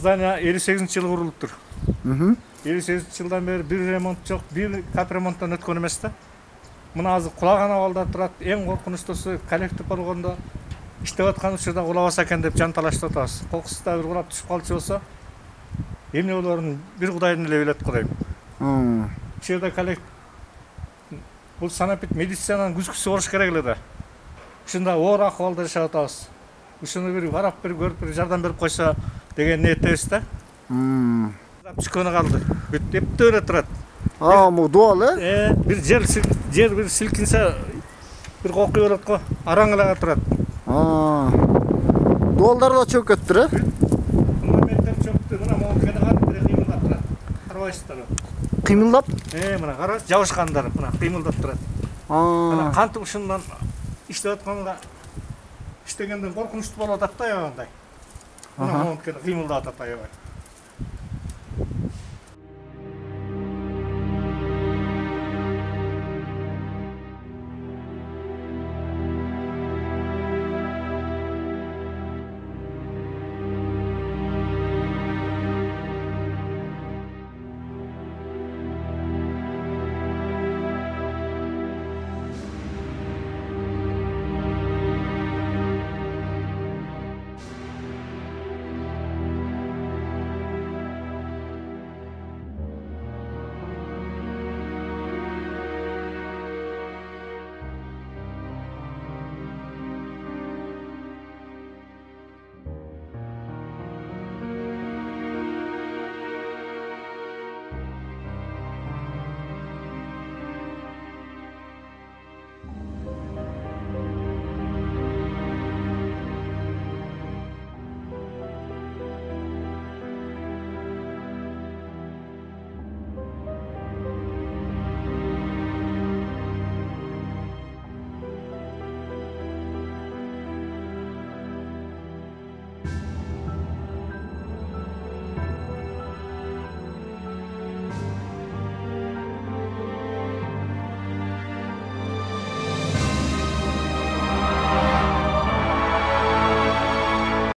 Здание 58-жылы құрылыптыр. 58-жылдан бері бір ремонт жоқ, бір капремонттан өткен емес та. Мына азы құлаған авалдар тұрады. Ең қорқыныштысы коллектив болғанда іштеп жатқан учурда құлабаса екен деп жанталашып жатабыз. Қоқыста бір құлап түсіп қалчу болса, эмне боларын бір Құдайдың эле билет Құдайым. Бұл жерде коллектив бұл санапит медицинаның күзгісі болуш керек эле да. Ушундай оор акыбалда жашап атабыз. Ушуну бир карап бир көрүп бир жардам берип койсо деген ниеттебиз да. Түшкөнү калды. Бүт эптеп эле турат. Могу дуал, бир жер бир силкинсе бир кокуй болот го. Араң эле турат. Дуалдар да чөп кетти, Мына мектеп чөптү, мына могукеде катты кыймылдап турат. Карабайсыздар. Кыймылдап? Мына караңыз, жабышкандар мына кыймылдап турат. Мына кантип ушундан иштеп атканга иштегенден коркунучтуу болуп атат да аябай. Мына могукеде кыймылдап атат аябай.